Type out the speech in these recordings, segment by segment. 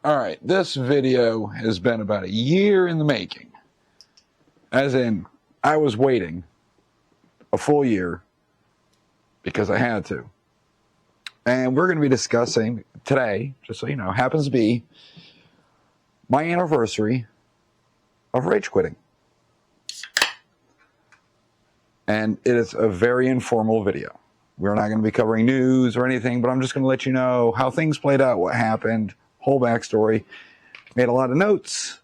All right, this video has been about a year in the making. As in, I was waiting a full year because I had to. And we're going to be discussing today, just so you know, happens to be my anniversary of rage quitting. And it is a very informal video. We're not going to be covering news or anything, but I'm just going to let you know how things played out, what happened, whole backstory. Made a lot of notes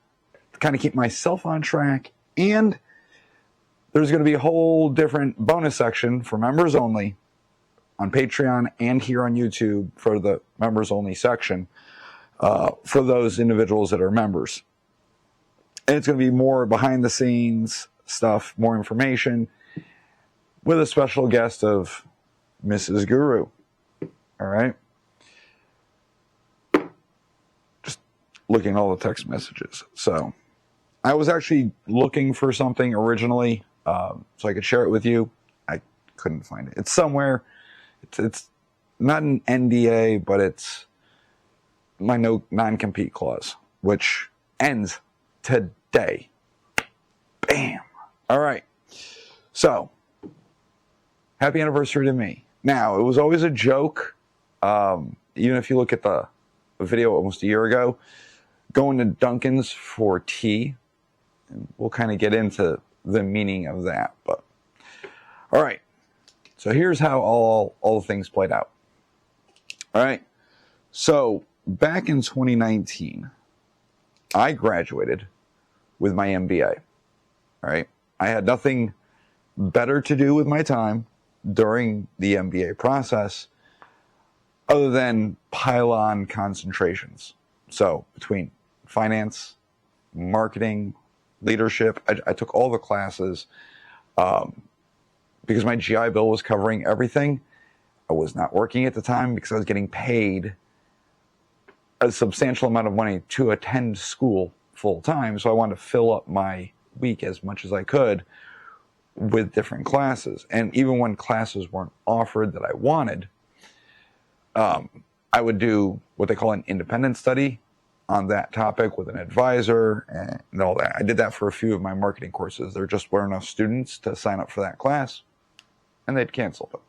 to kind of keep myself on track. And there's going to be a whole different bonus section for members only on Patreon and here on YouTube for the members only section for those individuals that are members. And it's going to be more behind the scenes stuff, more information with a special guest of Mrs. Guru. All right. Just looking at all the text messages. So I was actually looking for something originally so I could share it with you. I couldn't find it. It's somewhere. It's not an NDA, but it's my no non-compete clause, which ends today. Bam. All right. So, happy anniversary to me. Now, it was always a joke. Even if you look at the video almost a year ago, going to Dunkin's for tea. And we'll kind of get into the meaning of that. But all right. So here's how all the things played out. All right. So back in 2019, I graduated with my MBA. All right. I had nothing better to do with my time during the MBA process other than pile on concentrations. So between finance, marketing, leadership, I took all the classes because my GI Bill was covering everything. I was not working at the time because I was getting paid a substantial amount of money to attend school full time. So I wanted to fill up my week as much as I could with different classes. And even when classes weren't offered that I wanted, I would do what they call an independent study on that topic with an advisor and all that. I did that for a few of my marketing courses. There just weren't enough students to sign up for that class, and they'd cancel them.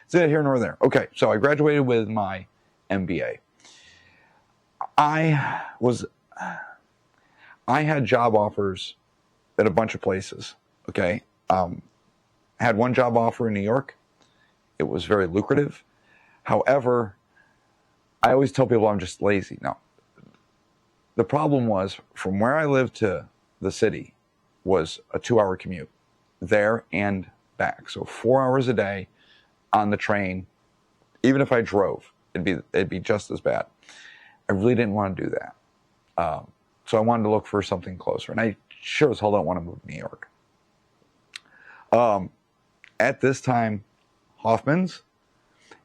It's neither here nor there. Okay, so I graduated with my MBA. I had job offers at a bunch of places, okay? I had one job offer in New York. It was very lucrative. However, I always tell people I'm just lazy. No. The problem was, from where I lived to the city was a 2-hour commute there and back. So 4 hours a day on the train. Even if I drove, it'd be just as bad. I really didn't want to do that. So I wanted to look for something closer. And I sure as hell don't want to move to New York. At this time, Hoffman's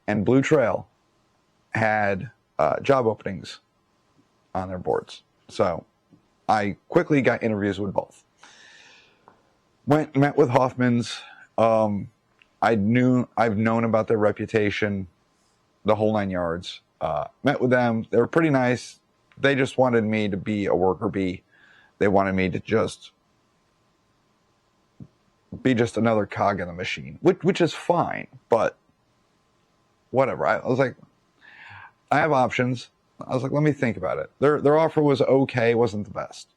and Blue Trail had job openings on their boards. So I quickly got interviews with both. Met with Hoffman's. I've known about their reputation, the whole 9 yards. Met with them. They were pretty nice. They just wanted me to be a worker bee. They wanted me to just be just another cog in the machine, which is fine, but whatever. I was like, I have options. I was like, let me think about it. Their offer was okay, wasn't the best.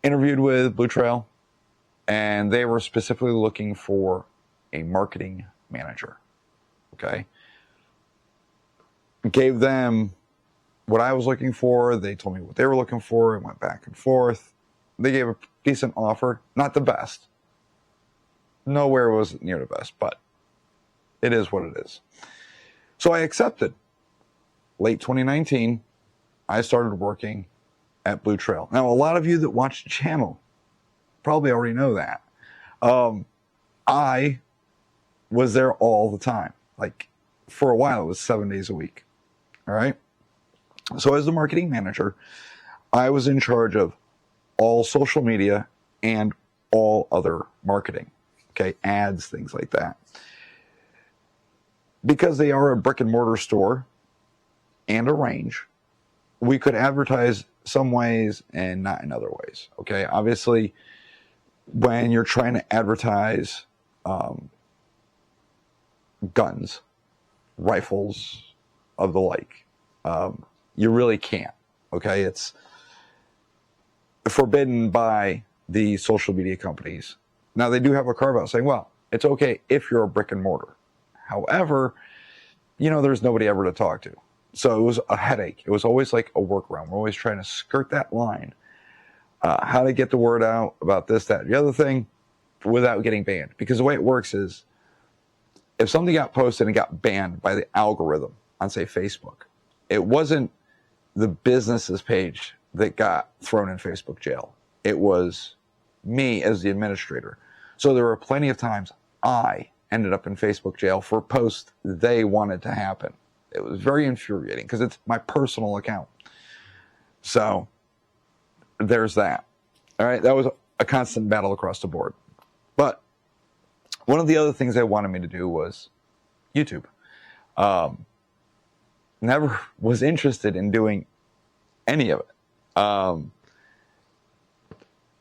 Interviewed with Blue Trail, and they were specifically looking for a marketing manager. Okay. Gave them what I was looking for. They told me what they were looking for. It went back and forth. They gave a decent offer. Not the best. Nowhere was near the best, but it is what it is. So I accepted. Late 2019, I started working at Blue Trail. Now, a lot of you that watch the channel probably already know that. I was there all the time. Like, for a while, it was 7 days a week. All right? So as the marketing manager, I was in charge of all social media and all other marketing. Okay? Ads, things like that. Because they are a brick and mortar store, and a range, we could advertise some ways and not in other ways. Okay, obviously, when you're trying to advertise guns, rifles, of the like, you really can't. Okay, it's forbidden by the social media companies. Now, they do have a carve out saying, well, it's okay if you're a brick and mortar. However, there's nobody ever to talk to. So it was a headache. It was always like a workaround. We're always trying to skirt that line. How to get the word out about this, that, and the other thing without getting banned. Because the way it works is, if something got posted and got banned by the algorithm on, say, Facebook, it wasn't the business's page that got thrown in Facebook jail. It was me as the administrator. So there were plenty of times I ended up in Facebook jail for posts they wanted to happen. It was very infuriating because it's my personal account. So there's that. All right, that was a constant battle across the board. But one of the other things they wanted me to do was YouTube. Never was interested in doing any of it. I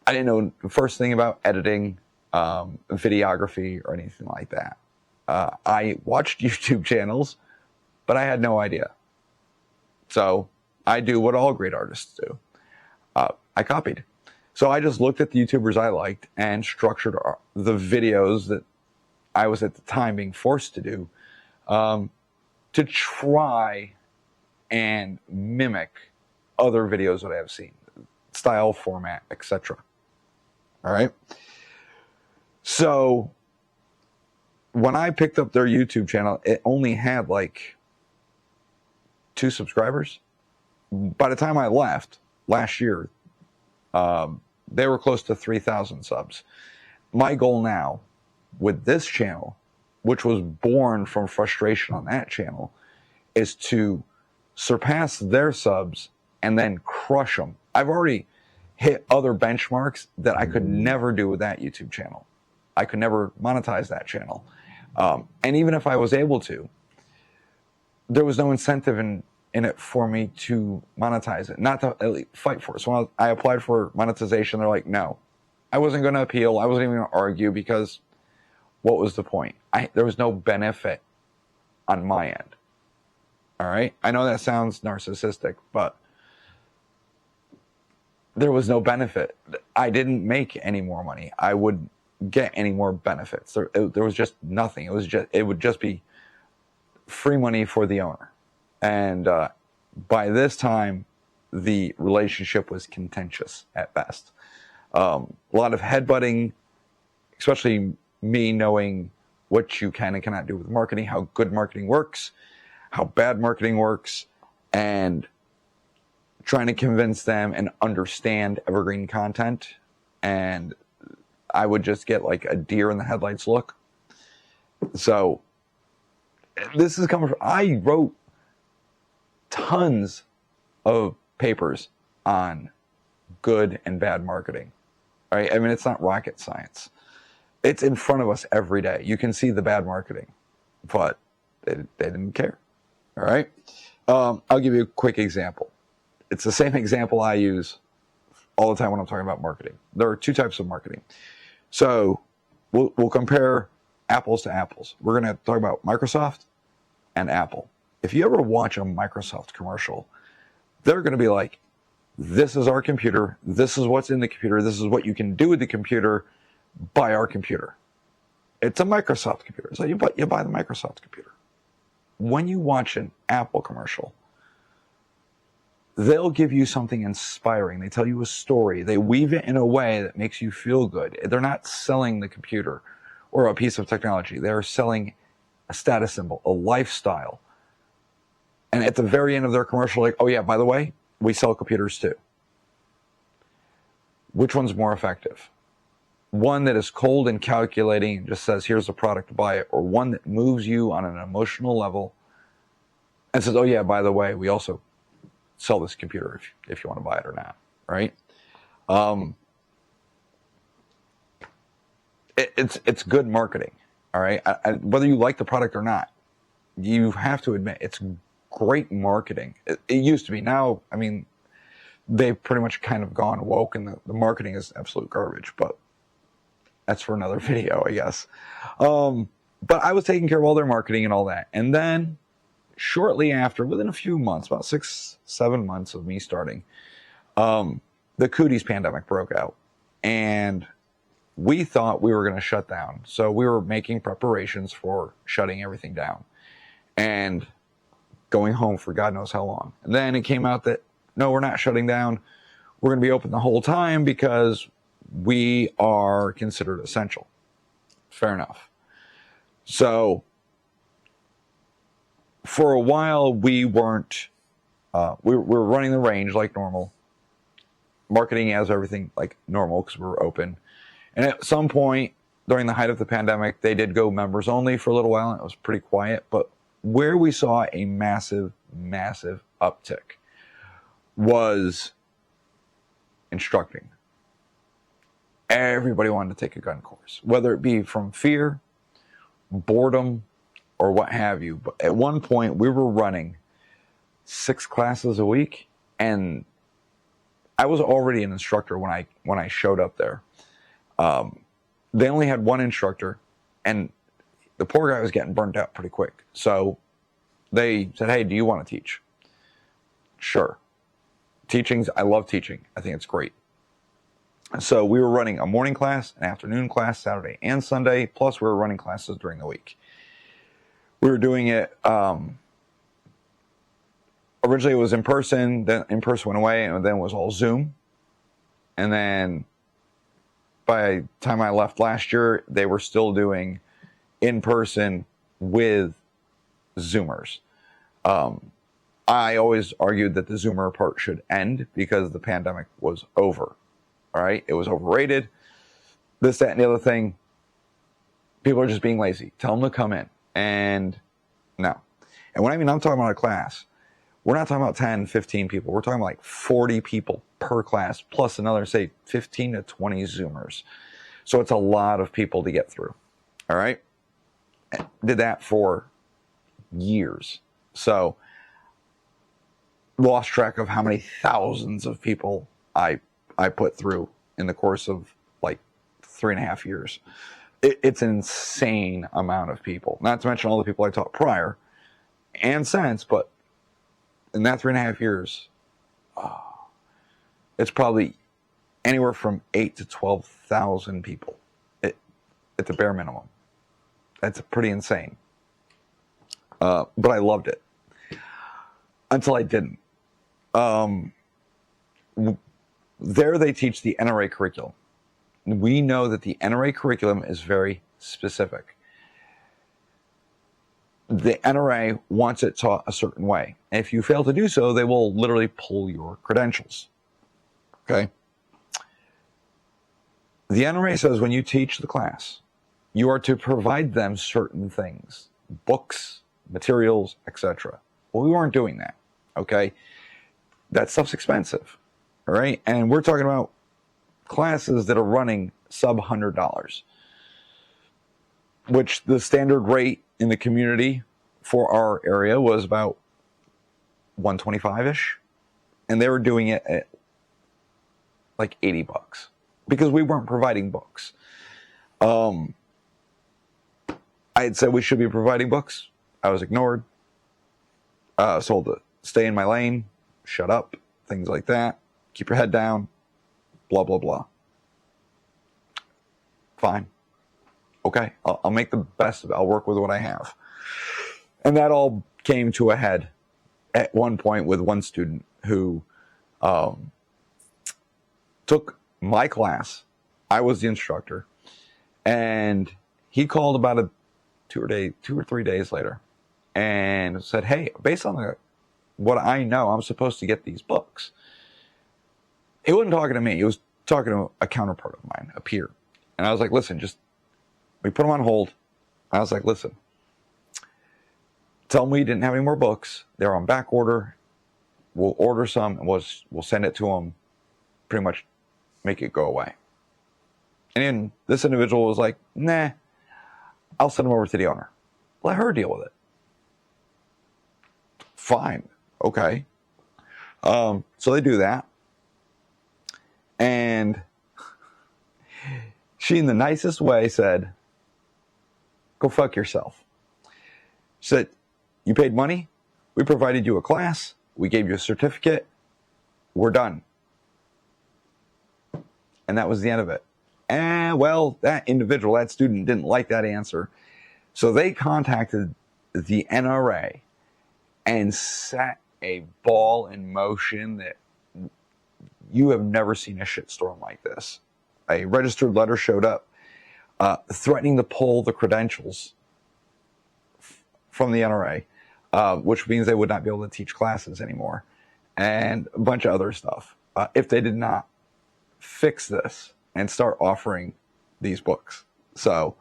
didn't know the first thing about editing, videography, or anything like that. I watched YouTube channels, but I had no idea. So I do what all great artists do. I copied. So I just looked at the YouTubers I liked and structured the videos that I was at the time being forced to do, to try and mimic other videos that I have seen, style, format, etc. All right. So when I picked up their YouTube channel, it only had like 2 subscribers. By the time I left last year, they were close to 3,000 subs. My goal now with this channel, which was born from frustration on that channel, is to surpass their subs and then crush them. I've already hit other benchmarks that I could never do with that YouTube channel. I could never monetize that channel. And even if I was able to, there was no incentive in it for me to monetize it, not to fight for it. So when I applied for monetization, they're like, no. I wasn't going to appeal. I wasn't even going to argue, because what was the point? There was no benefit on my end. All right? I know that sounds narcissistic, but there was no benefit. I didn't make any more money. I wouldn't get any more benefits. There was just nothing. It would just be free money for the owner. And by this time, the relationship was contentious at best. A lot of headbutting, especially me knowing what you can and cannot do with marketing, how good marketing works, how bad marketing works, and trying to convince them and understand evergreen content. And I would just get like a deer in the headlights look. So this is coming from, I wrote tons of papers on good and bad marketing. Right? I mean, it's not rocket science. It's in front of us every day. You can see the bad marketing, but they didn't care. All right? I'll give you a quick example. It's the same example I use all the time when I'm talking about marketing. There are 2 types of marketing. So we'll compare apples to apples. We're going to talk about Microsoft and Apple. If you ever watch a Microsoft commercial, they're going to be like, this is our computer, this is what's in the computer, this is what you can do with the computer, buy our computer. It's a Microsoft computer. So you buy the Microsoft computer. When you watch an Apple commercial, they'll give you something inspiring. They tell you a story. They weave it in a way that makes you feel good. They're not selling the computer or a piece of technology. They're selling a status symbol, a lifestyle. And at the very end of their commercial, like, oh yeah, by the way, we sell computers too. Which one's more effective? One that is cold and calculating and just says, here's the product, buy it, or one that moves you on an emotional level and says, oh yeah, by the way, we also sell this computer if you want to buy it or not, right? It's good marketing, all right? Whether you like the product or not, you have to admit it's great marketing. It used to be. Now, I mean, they've pretty much kind of gone woke, and the marketing is absolute garbage, but that's for another video, I guess. But I was taking care of all their marketing and all that. And then shortly after, within a few months, about 6-7 months of me starting, the cooties pandemic broke out. And we thought we were going to shut down. So we were making preparations for shutting everything down and going home for God knows how long. And then it came out that, no, we're not shutting down. We're going to be open the whole time because we are considered essential. Fair enough. So for a while, we weren't, we were running the range like normal, marketing as everything like normal because we were open. And at some point during the height of the pandemic, they did go members only for a little while, and it was pretty quiet. But where we saw a massive, massive uptick was instructing. Everybody wanted to take a gun course, whether it be from fear, boredom, or what have you. But at one point, we were running 6 classes a week, and I was already an instructor when I showed up there. They only had one instructor, and the poor guy was getting burnt out pretty quick. So they said, hey, do you want to teach? Sure. I love teaching. I think it's great. So we were running a morning class, an afternoon class, Saturday and Sunday, plus we were running classes during the week. We were doing it, originally it was in person, then in person went away, and then it was all Zoom. And then by the time I left last year, they were still doing in person with Zoomers. I always argued that the Zoomer part should end because the pandemic was over. All right, it was overrated. This, that, and the other thing. People are just being lazy. Tell them to come in. And no. And when I'm talking about a class, we're not talking about 10, 15 people. We're talking about like 40 people per class, plus another, say, 15 to 20 Zoomers. So it's a lot of people to get through. All right. Did that for years. So lost track of how many thousands of people I put through in the course of like 3.5 years. It's an insane amount of people. Not to mention all the people I taught prior and since, but in that 3.5 years, it's probably anywhere from 8,000 to 12,000 people at the bare minimum. That's pretty insane. But I loved it until I didn't. There they teach the NRA curriculum. We know that the NRA curriculum is very specific. The NRA wants it taught a certain way. And if you fail to do so, they will literally pull your credentials. Okay? The NRA says when you teach the class, you are to provide them certain things, books, materials, etc. Well, we weren't doing that. Okay? That stuff's expensive. All right. And we're talking about classes that are running sub $100, which the standard rate in the community for our area was about $125-ish. And they were doing it at like $80 because we weren't providing books. I had said we should be providing books. I was ignored. Told to stay in my lane, shut up, things like that. Keep your head down, blah, blah, blah. Fine. Okay, I'll make the best of it. I'll work with what I have. And that all came to a head at one point with one student who took my class. I was the instructor. And he called about 2 or 3 days later and said, hey, based on what I know, I'm supposed to get these books. He wasn't talking to me. He was talking to a counterpart of mine, a peer. And I was like, listen, we put him on hold. I was like, listen, tell him we didn't have any more books. They're on back order. We'll order some and we'll send it to him. Pretty much make it go away. And then this individual was like, nah, I'll send them over to the owner. Let her deal with it. fine. Okay. So they do that. And she, in the nicest way, said, go fuck yourself. She said, you paid money. We provided you a class. We gave you a certificate. We're done. And that was the end of it. And, well, that individual, that student, didn't like that answer. So they contacted the NRA and set a ball in motion that you have never seen a shitstorm like this. A registered letter showed up threatening to pull the credentials from the NRA, which means they would not be able to teach classes anymore, and a bunch of other stuff, if they did not fix this and start offering these books. So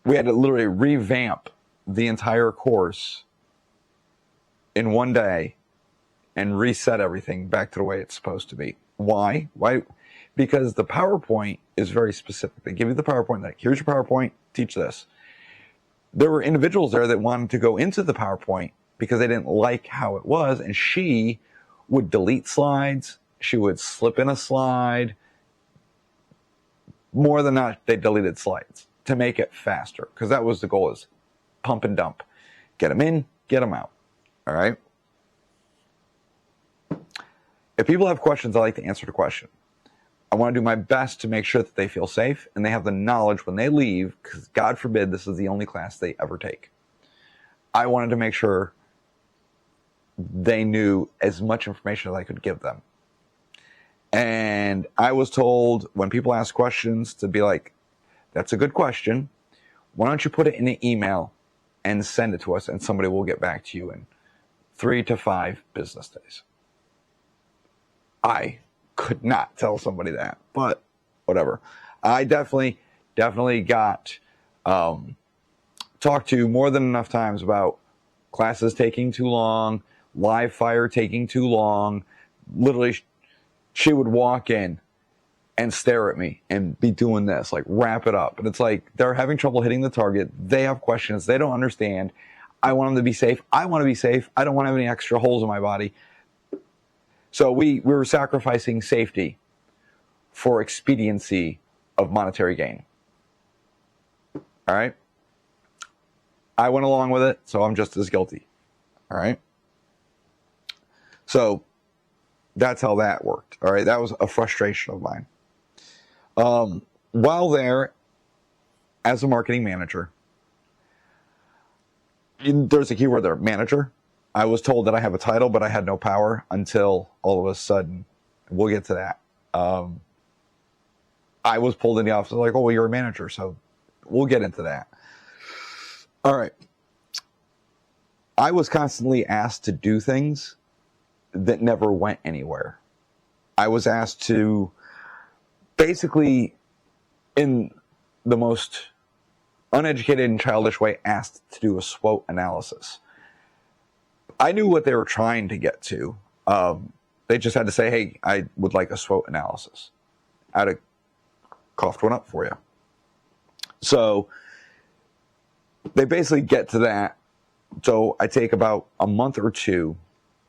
we had to literally revamp the entire course in one day and reset everything back to the way it's supposed to be. Why? Because the PowerPoint is very specific. They give you the PowerPoint, like, here's your PowerPoint, teach this. There were individuals there that wanted to go into the PowerPoint because they didn't like how it was, and she would delete slides, she would slip in a slide. More than not, they deleted slides to make it faster, because that was the goal, is pump and dump. Get them in, get them out. All right? If people have questions, I like to answer the question. I want to do my best to make sure that they feel safe and they have the knowledge when they leave, because God forbid this is the only class they ever take. I wanted to make sure they knew as much information as I could give them. And I was told, when people ask questions, to be like, that's a good question. Why don't you put it in an email and send it to us, and somebody will get back to you in 3 to 5 business days. I could not tell somebody that, but whatever. I definitely got talked to more than enough times about classes taking too long, live fire taking too long. Literally, she would walk in and stare at me and be doing this, like, wrap it up. And it's like, they're having trouble hitting the target. They have questions. They don't understand. I want them to be safe. I want to be safe. I don't want to have any extra holes in my body. So we were sacrificing safety for expediency of monetary gain. All right? I went along with it, so I'm just as guilty. All right? So that's how that worked. All right? That was a frustration of mine. While there, as a marketing manager, there's a keyword there, manager. I was told that I have a title, but I had no power until all of a sudden, we'll get to that. I was pulled in the office, like, oh, well, you're a manager, so we'll get into that. All right. I was constantly asked to do things that never went anywhere. I was asked to, basically, in the most uneducated and childish way, asked to do a SWOT analysis. I knew what they were trying to get to. They just had to say, hey, I would like a SWOT analysis. I'd have coughed one up for you. So they basically get to that. So I take about a month or two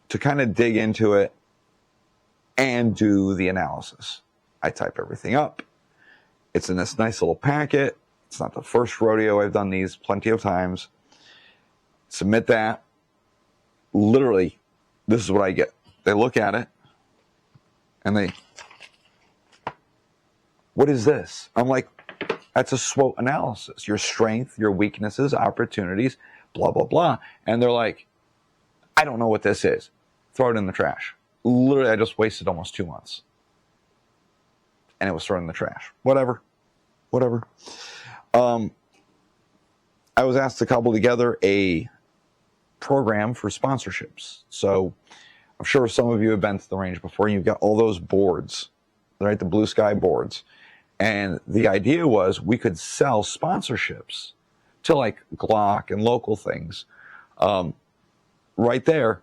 to kind of dig into it and do the analysis. I type everything up. It's in this nice little packet. It's not the first rodeo. I've done these plenty of times. Submit that. Literally, this is what I get. They look at it and they, what is this? I'm like, that's a SWOT analysis. Your strength, your weaknesses, opportunities, blah, blah, blah. And they're like, I don't know what this is. Throw it in the trash. Literally, I just wasted almost 2 months. And it was thrown in the trash. Whatever. I was asked to cobble together a program for sponsorships. So I'm sure some of you have been to the range before. You've got all those boards, right? The blue sky boards. And the idea was we could sell sponsorships to, like, Glock and local things right there.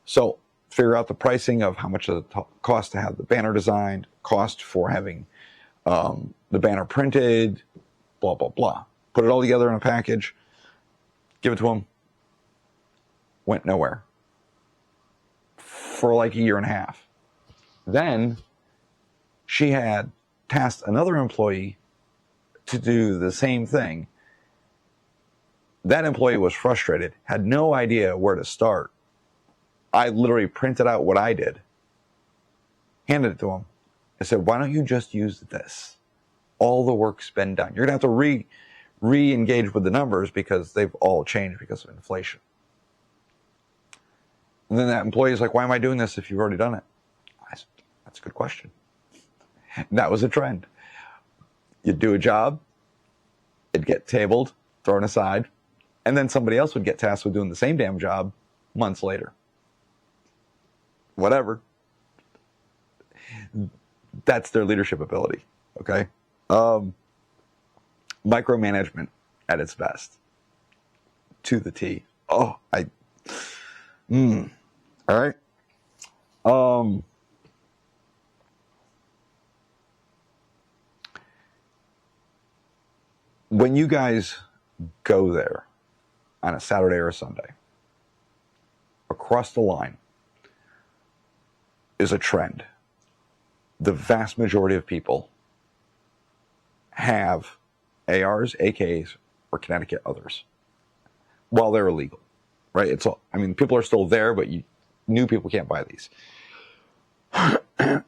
So figure out the pricing of how much it costs to have the banner designed, cost for having the banner printed, blah, blah, blah. Put it all together in a package, give it to them. Went nowhere for like a year and a half. Then she had tasked another employee to do the same thing. That employee was frustrated, had no idea where to start. I literally printed out what I did, handed it to him. I said, why don't you just use this? All the work's been done. You're going to have to re-engage with the numbers because they've all changed because of inflation. And then that employee is like, why am I doing this if you've already done it? I said, that's a good question. And that was a trend. You'd do a job, it'd get tabled, thrown aside, and then somebody else would get tasked with doing the same damn job months later. Whatever. That's their leadership ability, okay? Micromanagement at its best. To the T. All right. When you guys go there on a Saturday or a Sunday, across the line is a trend. The vast majority of people have ARs, AKs, or Connecticut others while they're illegal, right? It's all, I mean, people are still there, but new people can't buy these.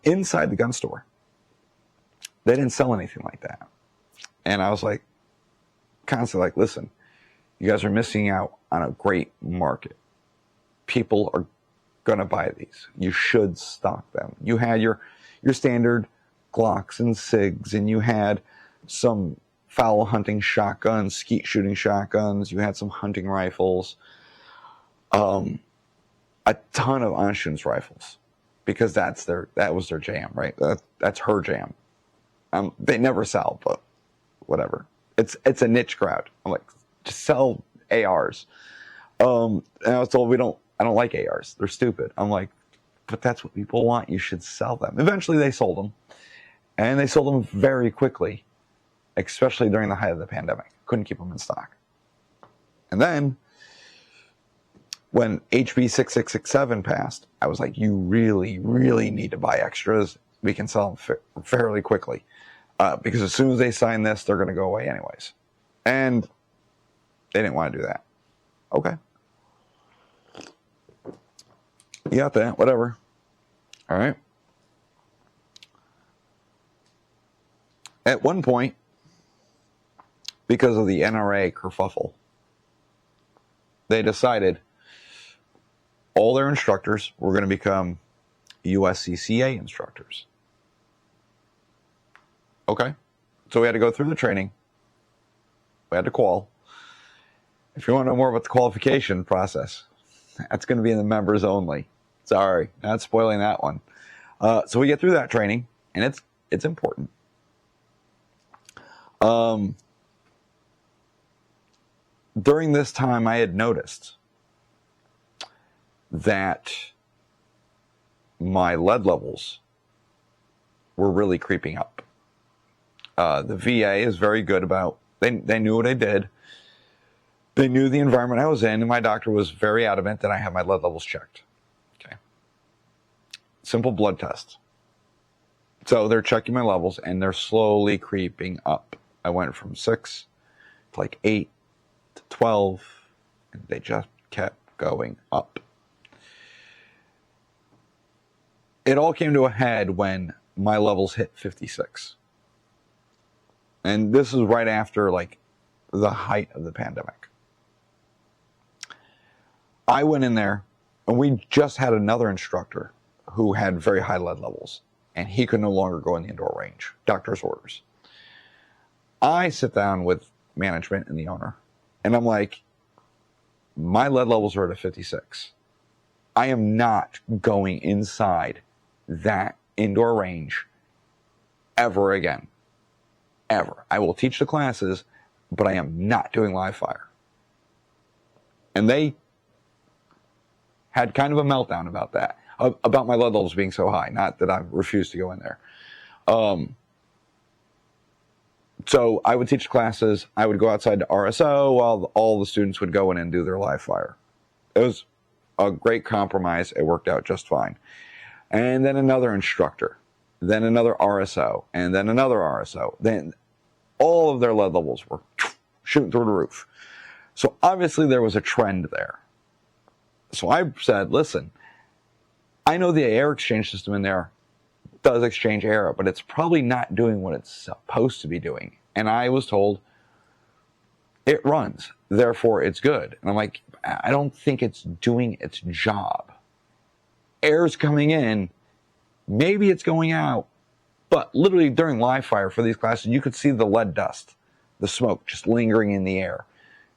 Inside the gun store, they didn't sell anything like that. And I was like, constantly like, listen, you guys are missing out on a great market. People are going to buy these. You should stock them. You had your standard Glocks and SIGs, and you had some foul hunting shotguns, skeet shooting shotguns. You had some hunting rifles, a ton of Anschutz rifles, because that was their jam, right? That's her jam. They never sell, but whatever. It's a niche crowd. I'm like, just sell ARs. And I was told I don't like ARs. They're stupid. I'm like, but that's what people want. You should sell them. Eventually they sold them, and they sold them very quickly, especially during the height of the pandemic. Couldn't keep them in stock. And then when HB 6667 passed, I was like, you really, really need to buy extras. We can sell them fairly quickly. Because as soon as they sign this, they're going to go away anyways. And they didn't want to do that. Okay. You got that, whatever. All right. At one point, because of the NRA kerfuffle, they decided all their instructors were going to become USCCA instructors. Okay. So we had to go through the training. We had to qual. If you want to know more about the qualification process, that's going to be in the members only. Sorry, not spoiling that one. So we get through that training, and it's important. During this time, I had noticed that my lead levels were really creeping up. The VA is very good about, they knew what I did. They knew the environment I was in, and my doctor was very adamant that I have my lead levels checked. Okay. Simple blood test. So they're checking my levels, and they're slowly creeping up. I went from 6 to like 8 to 12, and they just kept going up. It all came to a head when my levels hit 56. And this is right after like the height of the pandemic. I went in there, and we just had another instructor who had very high lead levels, and he could no longer go in the indoor range. Doctor's orders. I sit down with management and the owner, and I'm like, my lead levels are at a 56. I am not going inside that indoor range ever again. Ever. I will teach the classes, but I am not doing live fire. And they had kind of a meltdown about that, about my lead levels being so high. Not that I refused to go in there. So I would teach classes. I would go outside to RSO while all the students would go in and do their live fire. It a great compromise. It worked out just fine. And then another instructor, then another RSO, and then another RSO. Then all of their lead levels were shooting through the roof. So obviously there was a trend there. So I said, listen, I know the air exchange system in there does exchange air, but it's probably not doing what it's supposed to be doing. And I was told it runs, therefore it's good. And I'm like, I don't think it's doing its job. Air's coming in, maybe it's going out, but literally during live fire for these classes, you could see the lead dust, the smoke just lingering in the air.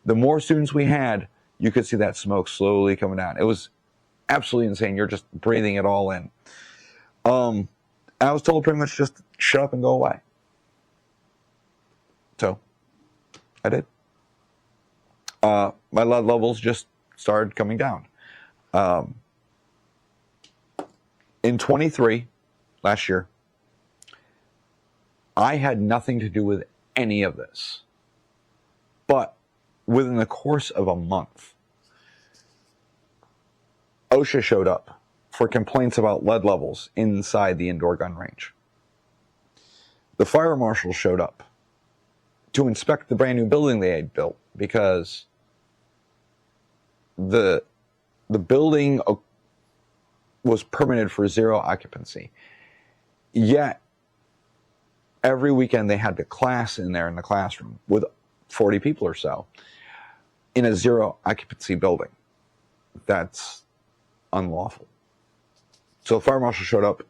The more students we had, you could see that smoke slowly coming down. It was absolutely insane. You're just breathing it all in. I was told pretty much just shut up and go away. So I did. My lead levels just started coming down. In 23, last year, I had nothing to do with any of this. But within the course of a month, OSHA showed up for complaints about lead levels inside the indoor gun range. The fire marshal showed up to inspect the brand new building they had built because the building was permitted for 0 occupancy. Yet, every weekend they had the class in there in the classroom with 40 people or so in a 0 occupancy building. That's unlawful. So the fire marshal showed up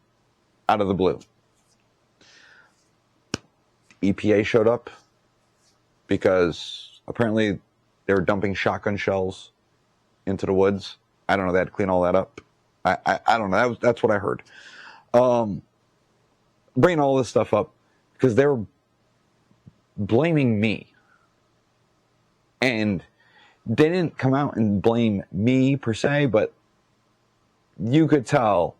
out of the blue. EPA showed up because apparently they were dumping shotgun shells into the woods. I don't know. They had to clean all that up. I don't know. That's what I heard. Bringing all this stuff up because they were blaming me. And they didn't come out and blame me per se, but you could tell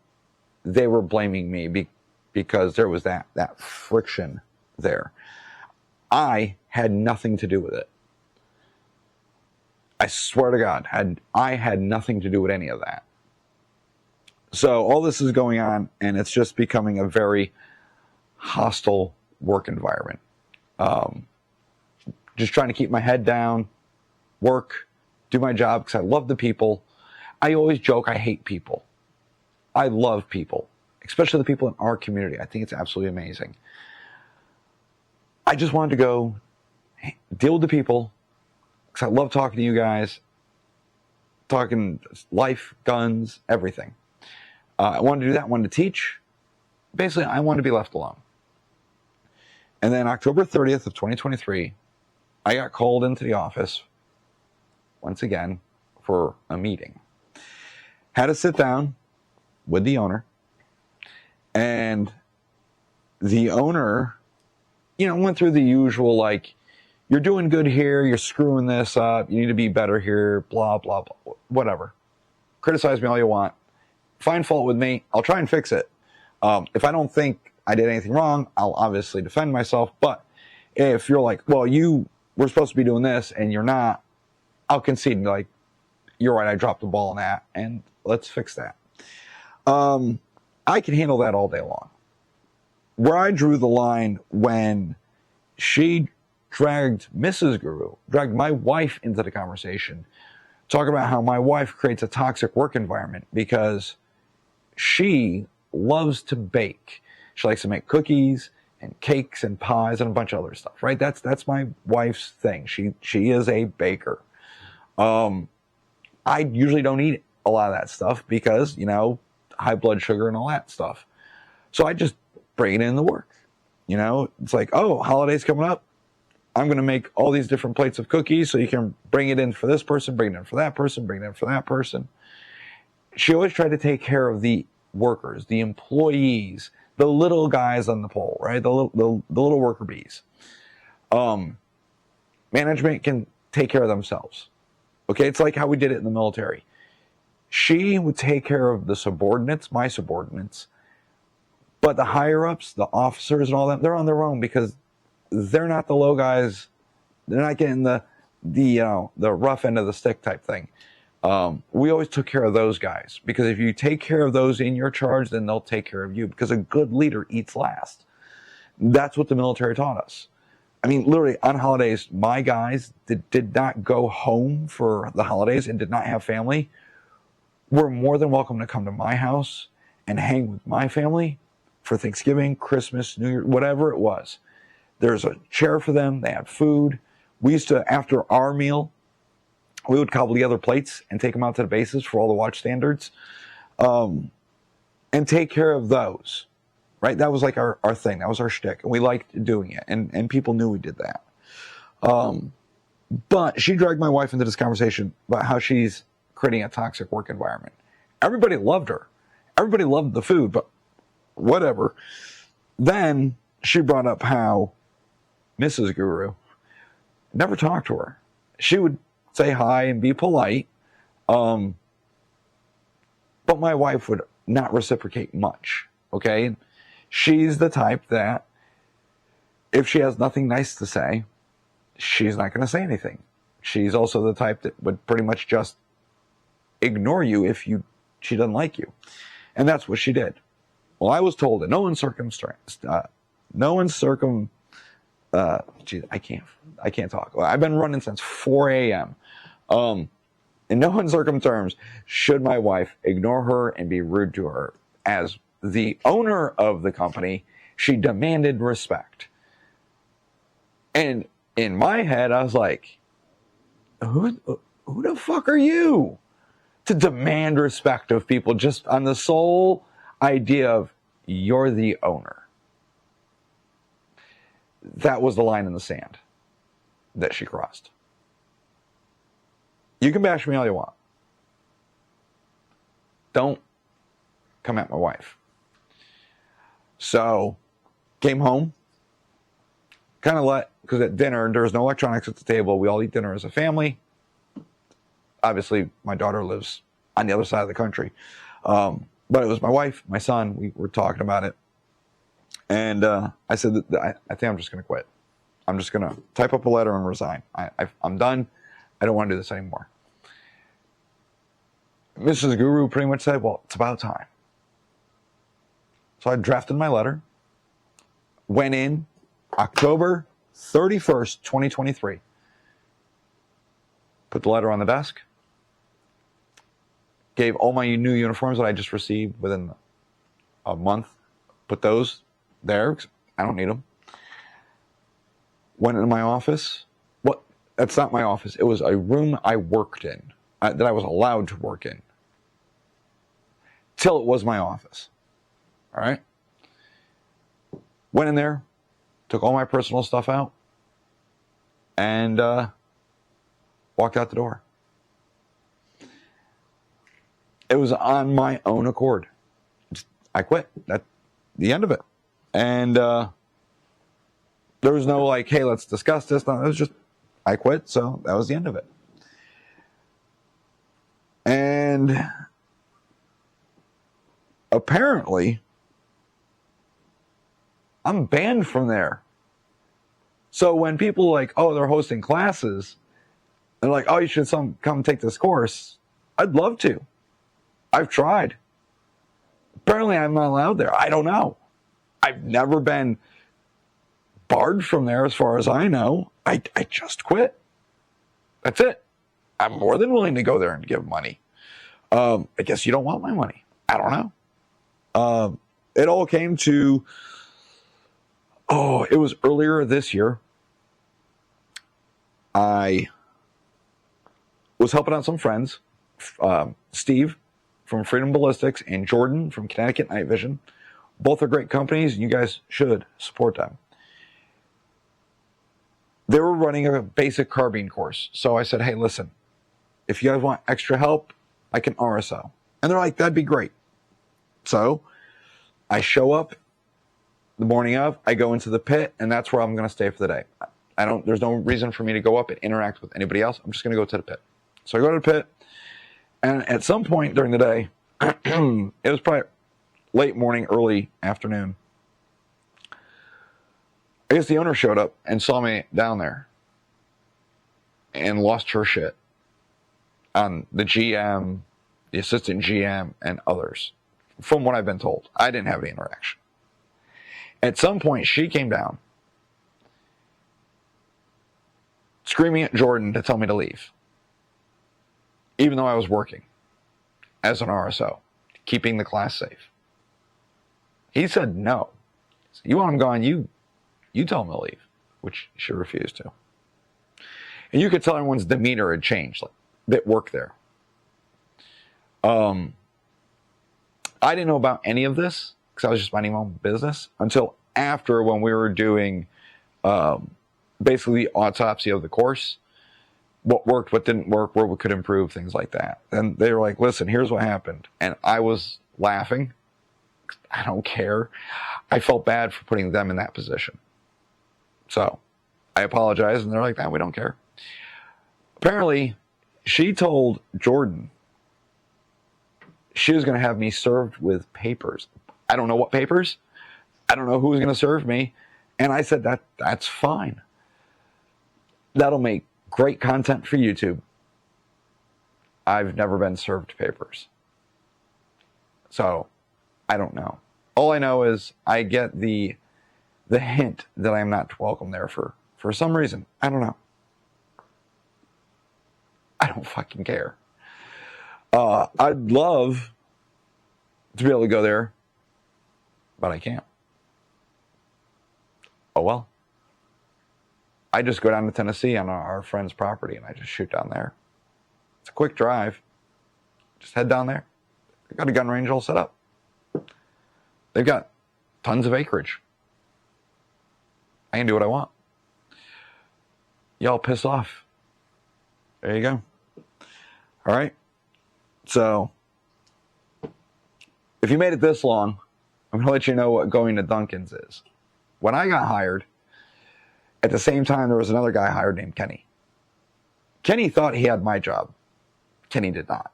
they were blaming me because there was that friction there. I had nothing to do with it. I swear to God, I had nothing to do with any of that. So all this is going on, and it's just becoming a very hostile work environment. Just trying to keep my head down, work, do my job, because I love the people. I always joke I hate people. I love people, especially the people in our community. I think it's absolutely amazing. I just wanted to go deal with the people, because I love talking to you guys, talking life, guns, everything. I wanted to do that. I wanted to teach. Basically, I wanted to be left alone. And then October 30th of 2023, I got called into the office once again for a meeting. Had to sit down with the owner. And the owner, went through the usual, like, you're doing good here, you're screwing this up, you need to be better here, blah, blah, blah, whatever. Criticize me all you want. Find fault with me. I'll try and fix it. If I don't think I did anything wrong, I'll obviously defend myself. But if you're like, well, you were supposed to be doing this and you're not, I'll concede and be like, you're right, I dropped the ball on that, and let's fix that. I can handle that all day long. Where I drew the line when she dragged my wife into the conversation, talking about how my wife creates a toxic work environment because she loves to bake. She likes to make cookies and cakes and pies and a bunch of other stuff, right? That's my wife's thing. She is a baker. I usually don't eat a lot of that stuff because, high blood sugar and all that stuff. So I just bring it in the work. It's like, oh, holidays coming up. I'm going to make all these different plates of cookies so you can bring it in for this person, bring it in for that person, bring it in for that person. She always tried to take care of the workers, the employees, the little guys on the pole, right? The little worker bees. Management can take care of themselves. Okay, it's like how we did it in the military. She would take care of the subordinates, my subordinates, but the higher ups, the officers and all that, they're on their own because they're not the low guys. They're not getting the rough end of the stick type thing. We always took care of those guys, because if you take care of those in your charge, then they'll take care of you, because a good leader eats last. That's what the military taught us. I mean, literally on holidays, my guys that did not go home for the holidays and did not have family were more than welcome to come to my house and hang with my family for Thanksgiving, Christmas, New Year, whatever it was. There's a chair for them. They had food. We used to, after our meal, we would cobble together plates and take them out to the bases for all the watch standards, and take care of those. Right? That was like our thing. That was our shtick. And we liked doing it. And people knew we did that. But she dragged my wife into this conversation about how she's creating a toxic work environment. Everybody loved her. Everybody loved the food, but whatever. Then she brought up how Mrs. Guru never talked to her. She would say hi and be polite. But my wife would not reciprocate much. Okay? She's the type that if she has nothing nice to say, she's not going to say anything. She's also the type that would pretty much just ignore you if she doesn't like you. And that's what she did. Well, I was told that I can't talk. I've been running since 4 a.m. In no uncertain terms should my wife ignore her and be rude to her. As the owner of the company, she demanded respect. And in my head, I was like, who the fuck are you to demand respect of people just on the sole idea of you're the owner? That was the line in the sand that she crossed. You can bash me all you want. Don't come at my wife. So, came home, because at dinner, there's no electronics at the table. We all eat dinner as a family. Obviously, my daughter lives on the other side of the country. But it was my wife, my son, we were talking about it. And I said, I think I'm just going to quit. I'm just going to type up a letter and resign. I'm done. I don't want to do this anymore. Mrs. Guru pretty much said, well, it's about time. So I drafted my letter, went in October 31st, 2023, put the letter on the desk, gave all my new uniforms that I just received within a month, put those there, I don't need them. Went into my office. Well, that's not my office. It was a room I worked in, that I was allowed to work in, till it was my office. All right? Went in there, took all my personal stuff out, and walked out the door. It was on my own accord. I quit. That's the end of it. And there was no like, hey, let's discuss this. No, it was just, I quit, so that was the end of it. And apparently, I'm banned from there. So when people are like, oh, they're hosting classes, they're like, oh, you should come take this course. I'd love to. I've tried. Apparently, I'm not allowed there. I don't know. I've never been barred from there as far as I know. I just quit. That's it. I'm more than willing to go there and give money. I guess you don't want my money. I don't know. It all came to, it was earlier this year. I was helping out some friends, Steve from Freedom Ballistics and Jordan from Connecticut Night Vision. Both are great companies, and you guys should support them. They were running a basic carbine course. So I said, hey, listen, if you guys want extra help, I can RSO. And they're like, that'd be great. So I show up the morning of, I go into the pit, and that's where I'm going to stay for the day. There's no reason for me to go up and interact with anybody else. I'm just going to go to the pit. So I go to the pit, and at some point during the day, it was probably late morning, early afternoon, I guess the owner showed up and saw me down there and lost her shit. on the GM, the assistant GM, and others. From what I've been told, I didn't have any interaction. At some point, she came down, screaming at Jordan to tell me to leave, even though I was working as an RSO, keeping the class safe. He said no. So you want him gone, you tell him to leave, which she refused to. And you could tell everyone's demeanor had changed, like, that worked there. I didn't know about any of this because I was just minding my own business until after, when we were doing basically the autopsy of the course, what worked, what didn't work, where we could improve, things like that. And they were like, listen, here's what happened. And I was laughing. I don't care. I felt bad for putting them in that position. So I apologized, and they're like, we don't care. Apparently, she told Jordan she was going to have me served with papers. I don't know what papers. I don't know who was going to serve me. And I said, that's fine. That'll make great content for YouTube. I've never been served papers. So I don't know. All I know is I get the hint that I'm not welcome there for some reason. I don't know. I don't fucking care. I'd love to be able to go there, but I can't. Oh well. I just go down to Tennessee on our friend's property, and I just shoot down there. It's a quick drive. Just head down there. They've got a gun range all set up. They've got tons of acreage. I can do what I want. Y'all piss off. There you go. All right. So, if you made it this long, I'm going to let you know what going to Duncan's is. When I got hired, at the same time, there was another guy hired named Kenny. Kenny thought he had my job. Kenny did not.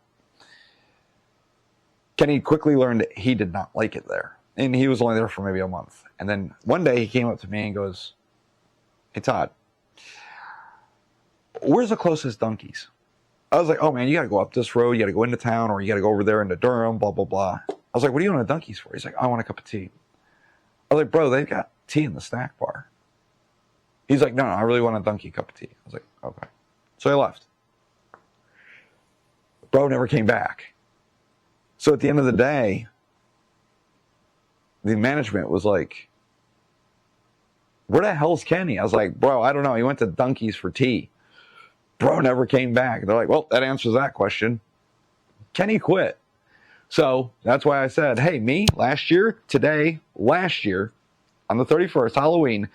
Kenny quickly learned that he did not like it there. And he was only there for maybe a month. And then one day he came up to me and goes, "Hey, Todd, where's the closest Dunkies?" I was like, "Oh, man, you got to go up this road. You got to go into town, or you got to go over there into Durham, blah, blah, blah." I was like, "What do you want a Dunkies for?" He's like, "I want a cup of tea." I was like, "Bro, they've got tea in the snack bar." He's like, no, I really want a Dunky cup of tea. I was like, okay. So I left. Bro never came back. So at the end of the day, the management was like, "Where the hell's Kenny?" I was like, "Bro, I don't know. He went to Dunkies for tea." Bro never came back. They're like, "Well, that answers that question." Kenny quit. So that's why I said, hey, me, last year, on the 31st, Halloween,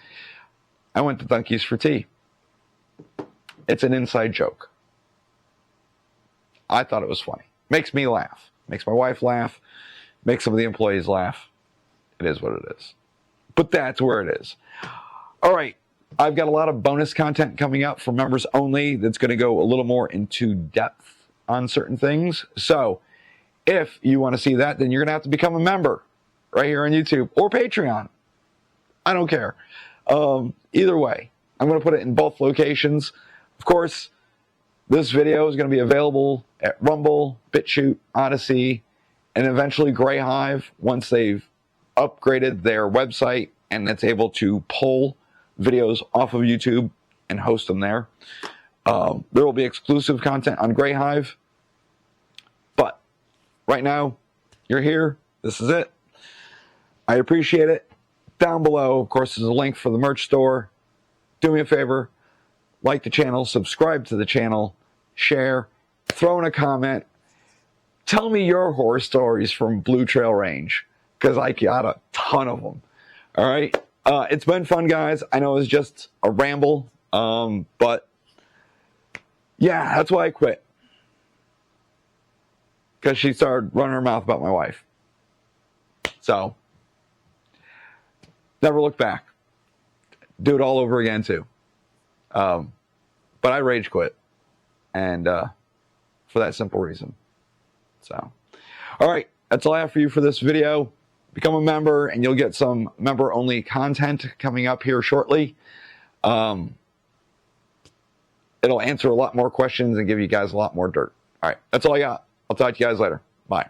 I went to Dunkies for tea. It's an inside joke. I thought it was funny. Makes me laugh. Makes my wife laugh. Makes some of the employees laugh. It is what it is. But that's where it is. All right. I've got a lot of bonus content coming up for members only that's going to go a little more into depth on certain things. So if you want to see that, then you're going to have to become a member right here on YouTube or Patreon. I don't care. Either way, I'm going to put it in both locations. Of course, this video is going to be available at Rumble, BitChute, Odyssey, and eventually Grey Hive once they've upgraded their website and it's able to pull videos off of YouTube and host them there. There will be exclusive content on Grey Hive. But right now, you're here. This is it. I appreciate it. Down below, of course, is a link for the merch store. Do me a favor, like the channel, subscribe to the channel, share, throw in a comment. Tell me your horror stories from Blue Trail Range, because I got a ton of them. All right? It's been fun, guys. I know it was just a ramble, but yeah, that's why I quit. Because she started running her mouth about my wife. So, never look back. Do it all over again, too. But I rage quit. And for that simple reason. So, all right. That's all I have for you for this video. Become a member, and you'll get some member-only content coming up here shortly. It'll answer a lot more questions and give you guys a lot more dirt. All right, that's all I got. I'll talk to you guys later. Bye.